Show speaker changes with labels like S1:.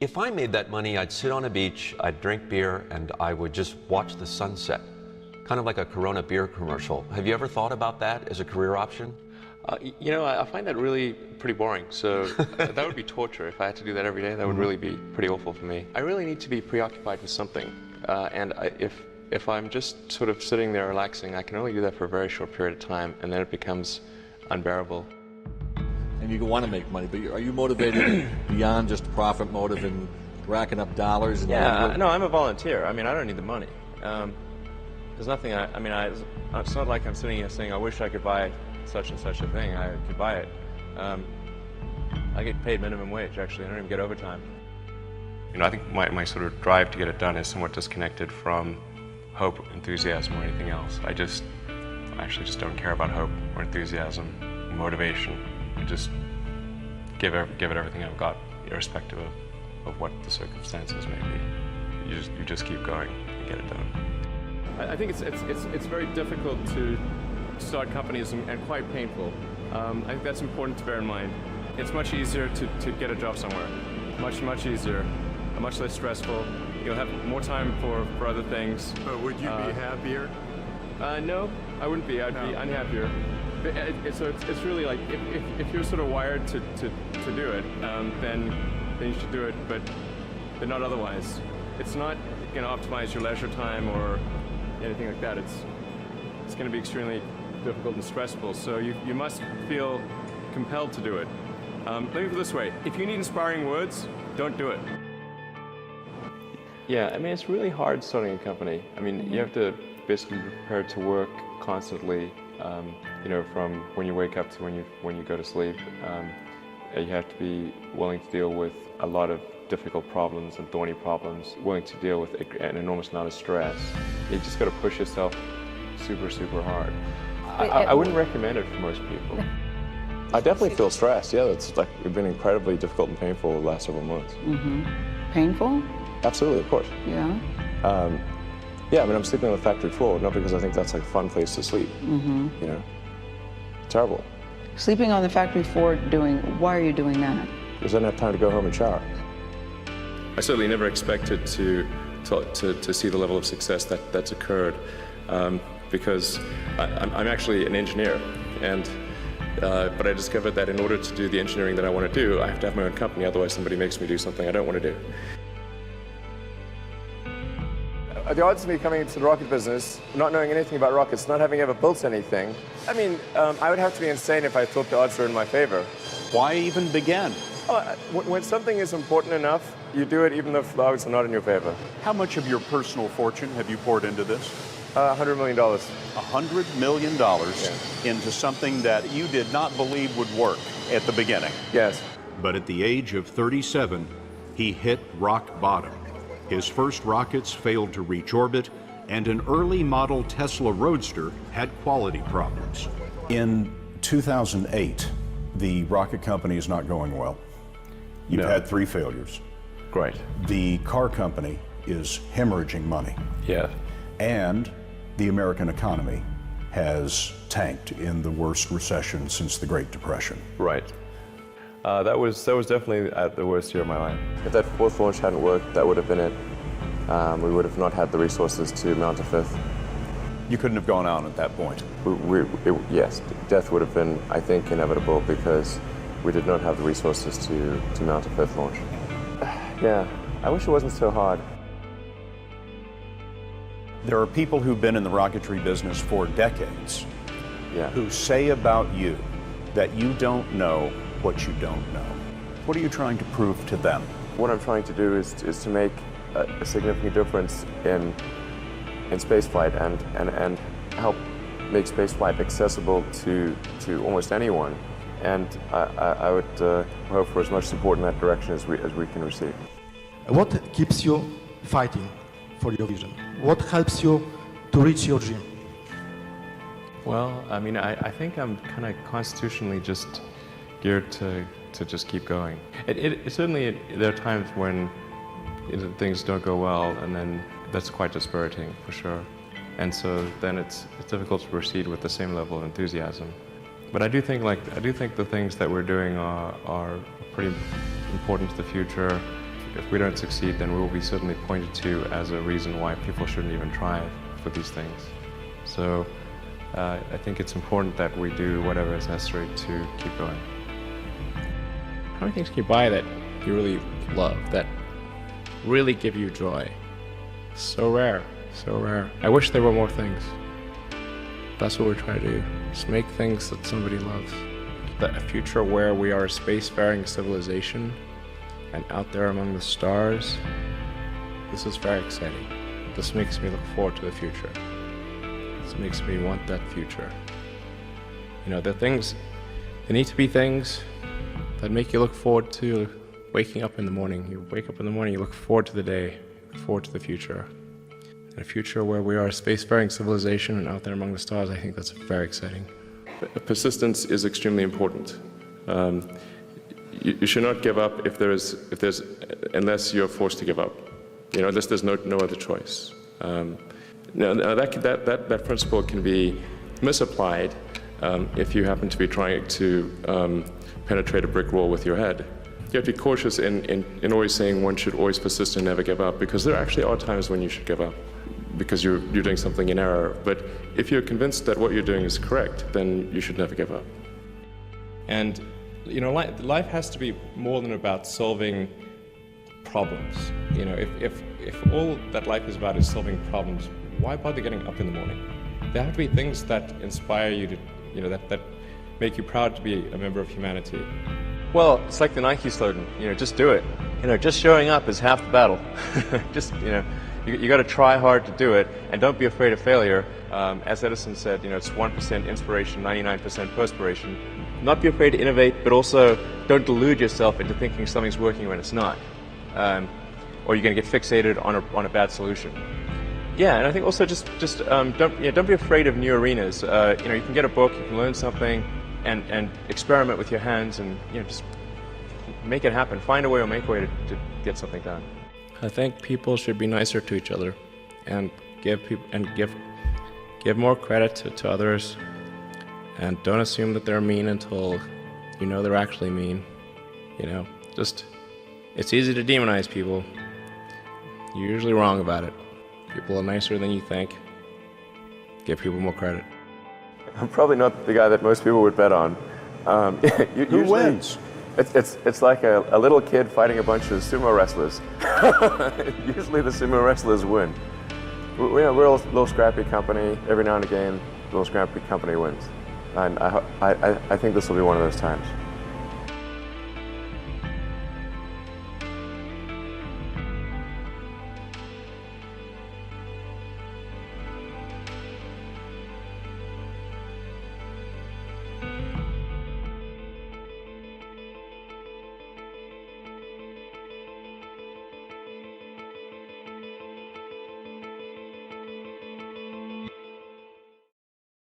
S1: If I made that money, I'd sit on a beach, I'd drink beer, and I would just watch the sunset. Kind of like a Corona beer commercial. Have you ever thought about that as a career option?
S2: You know, I find that really pretty boring. So that would be torture. If I had to do that every day, that would really be pretty awful for me. I really need to be preoccupied with something. If I'm just sort of sitting there relaxing, I can only do that for a very short period of time, and then it becomes unbearable.
S3: And you want to make money, but are you motivated beyond just profit motive and racking up dollars? And
S2: Yeah, no, I'm a volunteer. I mean, I don't need the money. There's nothing, it's not like I'm sitting here saying, I wish I could buy such and such a thing. I could buy it. I get paid minimum wage, actually. I don't even get overtime. You know, I think my sort of drive to get it done is somewhat disconnected from hope, enthusiasm, or anything else. I actually just don't care about hope or enthusiasm, motivation. I just give it everything I've got, irrespective of what the circumstances may be. You just keep going and get it done.
S4: I think it's very difficult to start companies and quite painful. I think that's important to bear in mind. It's much easier to get a job somewhere. Much easier, much less stressful. You'll have more time for other things.
S5: But would you be happier?
S4: No, I wouldn't be. I'd be unhappier. So it's really like if you're sort of wired to do it, then you should do it, but not otherwise. It's not going to optimize your leisure time or anything like that. It's going to be extremely difficult and stressful. So you must feel compelled to do it. Let me put it this way: if you need inspiring words, don't do it.
S2: Yeah, I mean, it's really hard starting a company. I mean, you have to basically be prepared to work constantly. You know, from when you wake up to when you go to sleep. You have to be willing to deal with a lot of difficult problems and thorny problems, willing to deal with an enormous amount of stress. You just got to push yourself super hard. I wouldn't recommend it for most people. I definitely feel stressed. Yeah, it's been incredibly difficult and painful the last several months.
S6: Mm-hmm. Painful?
S2: Absolutely, of course.
S6: Yeah.
S2: Yeah, I mean, I'm sleeping on the factory floor, not because I think that's like a fun place to sleep.
S6: Mm-hmm.
S2: You know, terrible.
S6: Sleeping on the factory floor, why are you doing that?
S2: Because I didn't have time to go home and shower. I certainly never expected to see the level of success that's occurred, because I'm actually an engineer, and but I discovered that in order to do the engineering that I want to do, I have to have my own company, otherwise somebody makes me do something I don't want to do.
S5: The odds of me coming into the rocket business, not knowing anything about rockets, not having ever built anything, I mean, I would have to be insane if I thought the odds were in my favor.
S7: Why even begin?
S5: When something is important enough, you do it even if the odds are not in your favor.
S7: How much of your personal fortune have you poured into this?
S5: $100 million.
S7: $100 million into something that you did not believe would work at the beginning.
S5: Yes.
S8: But at the age of 37, he hit rock bottom. His first rockets failed to reach orbit, and an early model Tesla Roadster had quality problems.
S9: In 2008, the rocket company is not going well. You've had 3 failures.
S2: Great.
S9: The car company is hemorrhaging money.
S2: Yeah.
S9: And the American economy has tanked in the worst recession since the Great Depression.
S2: Right. That was definitely the worst year of my life. If that fourth launch hadn't worked, that would have been it. We would have not had the resources to mount a fifth.
S9: You couldn't have gone on at that point.
S2: Yes, death would have been, I think, inevitable because we did not have the resources to mount a fifth launch. Yeah, I wish it wasn't so hard.
S9: There are people who've been in the rocketry business for decades who say about you that you don't know what you don't know. What are you trying to prove to them?
S2: What I'm trying to do is to make a significant difference in spaceflight and help make spaceflight accessible to almost anyone. And I would hope for as much support in that direction as we can receive.
S10: What keeps you fighting for your vision? What helps you to reach your dream?
S2: Well, I mean, I think I'm kind of constitutionally just geared to just keep going. Certainly, there are times when things don't go well, and then that's quite dispiriting, for sure. And so then it's difficult to proceed with the same level of enthusiasm. But I do think the things that we're doing are pretty important to the future.
S4: if we don't succeed, then we will be certainly pointed to as a reason why people shouldn't even try for these things. So I think it's important that we do whatever is necessary to keep going.
S2: How many things can you buy that you really love, that really give you joy? So rare, so rare. I wish there were more things. That's what we're trying to do, just make things that somebody loves. A future where we are a spacefaring civilization and out there among the stars, this is very exciting. This makes me look forward to the future. This makes me want that future. You know, there need to be things that make you look forward to waking up in the morning. You wake up in the morning, you look forward to the day, look forward to the future. In a future where we are a spacefaring civilization and out there among the stars, I think that's very exciting.
S4: Persistence is extremely important. You should not give up unless you're forced to give up. You know, unless there's no other choice. Now that principle can be misapplied if you happen to be trying to penetrate a brick wall with your head. You have to be cautious in always saying one should always persist and never give up, because there actually are times when you should give up, because you're doing something in error. But if you're convinced that what you're doing is correct, then you should never give up. And you know, life has to be more than about solving problems. You know, if all that life is about is solving problems, why bother getting up in the morning? There have to be things that inspire you to, you know, that make you proud to be a member of humanity.
S2: Well, it's like the Nike slogan, you know, just do it. You know, just showing up is half the battle. Just, you know, you got to try hard to do it, and don't be afraid of failure. As Edison said, you know, it's 1% inspiration, 99% perspiration. Not be afraid to innovate, but also don't delude yourself into thinking something's working when it's not, or you're going to get fixated on a bad solution. Yeah, and I think also just don't be afraid of new arenas. You know, you can get a book, you can learn something, and experiment with your hands, and you know, just make it happen. Find a way or make a way to get something done. I think people should be nicer to each other, and give more credit to others, and don't assume that they're mean until you know they're actually mean. You know, it's easy to demonize people. You're usually wrong about it. People are nicer than you think. Give people more credit.
S5: I'm probably not the guy that most people would bet on.
S3: Who wins?
S5: It's like a little kid fighting a bunch of sumo wrestlers. Usually the sumo wrestlers win. We're a little scrappy company. Every now and again, a little scrappy company wins. And I think this will be one of those times.